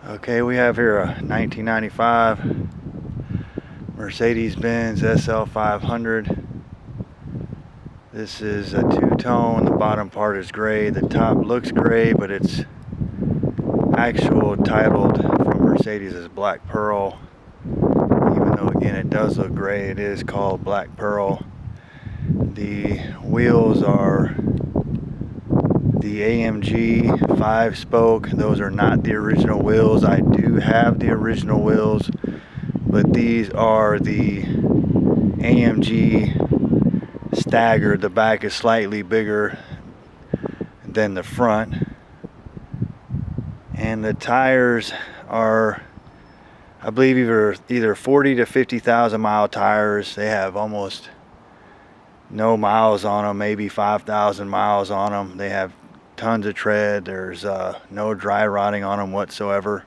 Okay, we have here a 1995 Mercedes SL500. This is a two-tone. The bottom part is gray. The top looks gray, but it's actual titled from Mercedes as Black Pearl. Even though again it does look gray, it is called Black Pearl. The wheels are the AMG 5-spoke. Those are not the original wheels. I do have the original wheels, but these are the AMG staggered. The back is slightly bigger than the front, and the tires are, I believe, either 40 to 50,000 mile tires. They have almost no miles on them, maybe 5,000 miles on them. They have tons of tread. There's no dry rotting on them whatsoever.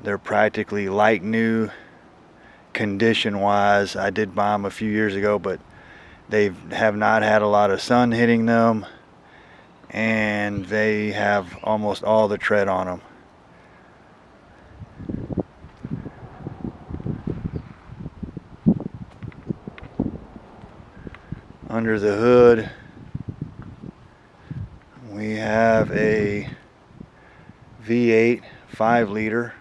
They're practically like new condition wise. I did buy them a few years ago, but they have not had a lot of sun hitting them, and they have almost all the tread on them. Under the hood, we have a V8 5-liter.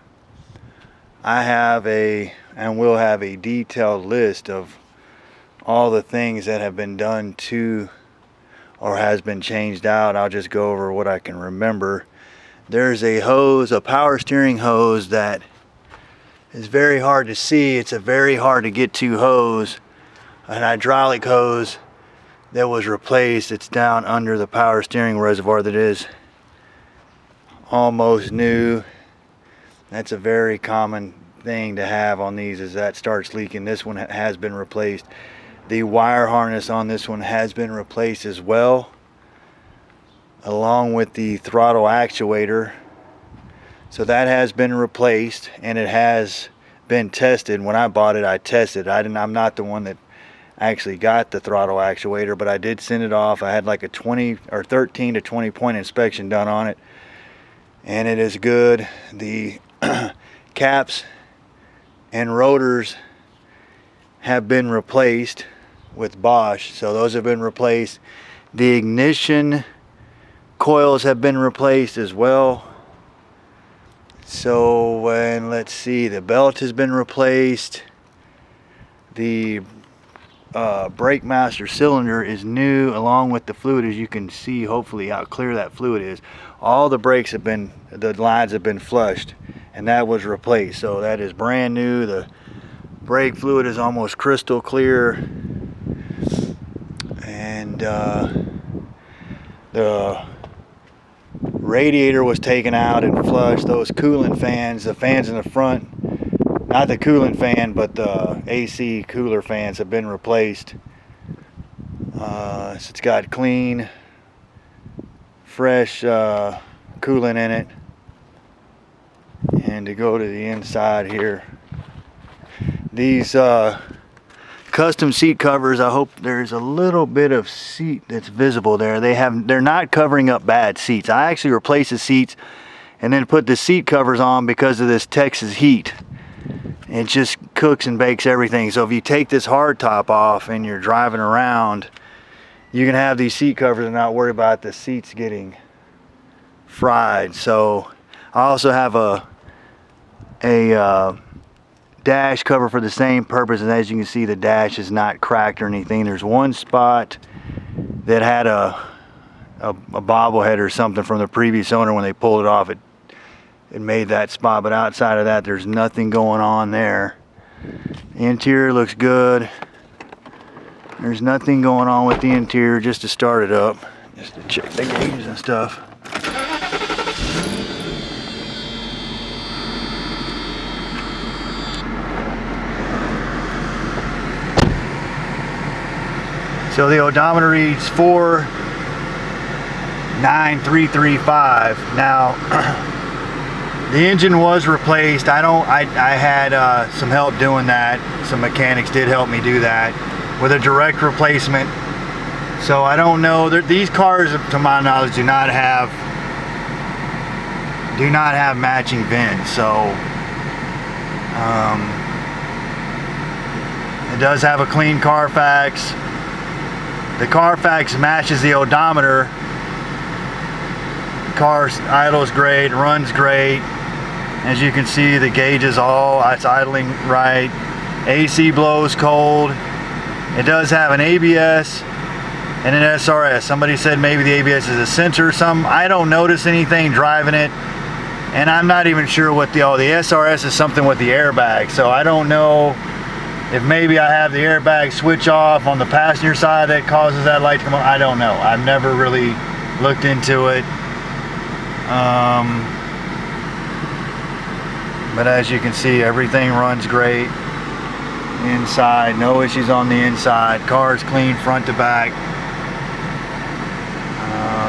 I have and will have a detailed list of all the things that have been done to or has been changed out. I'll just go over what I can remember. There's a hose, a power steering hose, that is very hard to see. It's a very hard to get to hose, an hydraulic hose that was replaced. It's down under the power steering reservoir that is almost new. That's a very common thing to have on these, is that starts leaking. This one has been replaced. The wire harness on this one has been replaced as well, along with the throttle actuator. So that has been replaced, and it has been tested. When I bought it, I tested. I'm not the one that actually got the throttle actuator, but I did send it off. I had like a 13 to 20 point inspection done on it, and it is good. The caps and rotors have been replaced with Bosch, so those have been replaced. The ignition coils have been replaced as well. So, and let's see, the belt has been replaced. The brake master cylinder is new, along with the fluid. As you can see, hopefully, how clear that fluid is. All the brakes have been, the lines have been flushed, and that was replaced. So that is brand new. The brake fluid is almost crystal clear, and the radiator was taken out and flushed. Those coolant fans, the fans in the front, not the coolant fan, but the AC cooler fans, have been replaced. So it's got clean, fresh coolant in it. And to go to the inside here, these custom seat covers, I hope there's a little bit of seat that's visible there. They're not covering up bad seats. I actually replaced the seats and then put the seat covers on because of this Texas heat. It just cooks and bakes everything. So if you take this hard top off and you're driving around, you can have these seat covers and not worry about the seats getting fried. So I also have a dash cover for the same purpose, and as you can see, the dash is not cracked or anything. There's one spot that had a bobblehead or something from the previous owner. When they pulled it off, it made that spot, but outside of that, there's nothing going on there. The interior looks good. There's nothing going on with the interior. Just to start it up, just to check the gauges and stuff. So the odometer reads 49335. Now, the engine was replaced. I had some help doing that. Some mechanics did help me do that with a direct replacement. So I don't know. These cars, to my knowledge, do not have do not have matching VINs, so it does have a clean Carfax. The Carfax matches the odometer. The car idles great, runs great. As you can see, the gauge is it's idling right. AC blows cold. It does have an ABS and an SRS. Somebody said maybe the ABS is a sensor or something. I don't notice anything driving it, and I'm not even sure what the SRS is something with the airbag, so I don't know if maybe I have the airbag switch off on the passenger side that causes that light to come on. I don't know. I've never really looked into it. But as you can see, everything runs great inside. No issues on the inside. Car's clean front to back.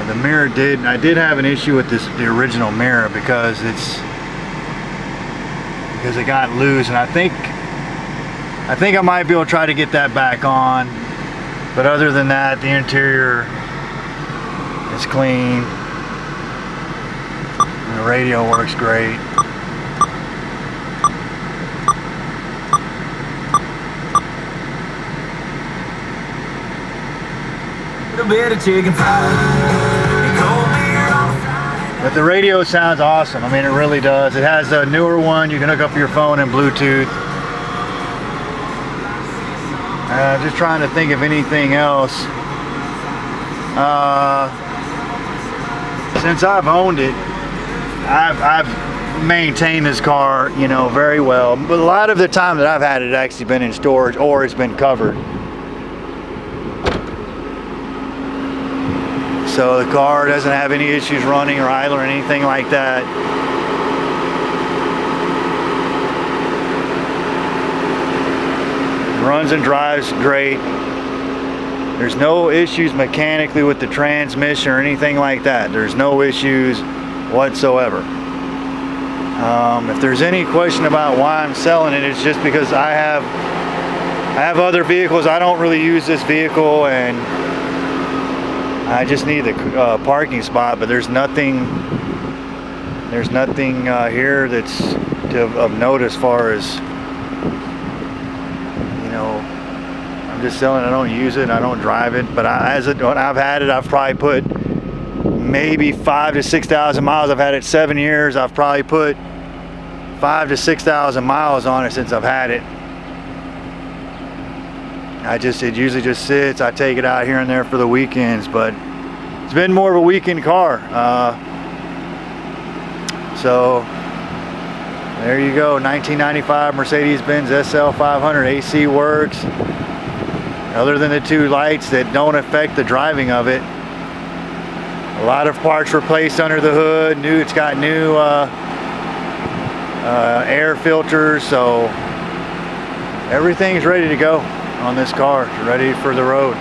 The mirror I did have an issue with the original mirror because it got loose, and I think I might be able to try to get that back on. But other than that, the interior is clean. And the radio works great. A bit of chicken fried. But the radio sounds awesome. I mean, it really does. It has a newer one. You can hook up your phone and Bluetooth. Just trying to think of anything else. Since I've owned it, I've maintained this car, you know, very well. But a lot of the time that I've had it actually been in storage or it's been covered. So the car doesn't have any issues running or idle or anything like that. Runs and drives great. There's no issues mechanically with the transmission or anything like that. There's no issues whatsoever. If there's any question about why I'm selling it, it's just because I have other vehicles. I don't really use this vehicle, and I just need the parking spot. But there's nothing here that's of note as far as, you know, I'm just selling. I don't use it. I don't drive it. But when I've had it, I've probably put maybe 5,000 to 6,000 miles. I've had it 7 years. I've probably put 5,000 to 6,000 miles on it since I've had it. It usually just sits. I take it out here and there for the weekends, but it's been more of a weekend car. So there you go, 1995 Mercedes-Benz SL500. AC works. Other than the two lights that don't affect the driving of it. A lot of parts replaced under the hood. It's got new air filters, so everything's ready to go on this car. Ready for the road.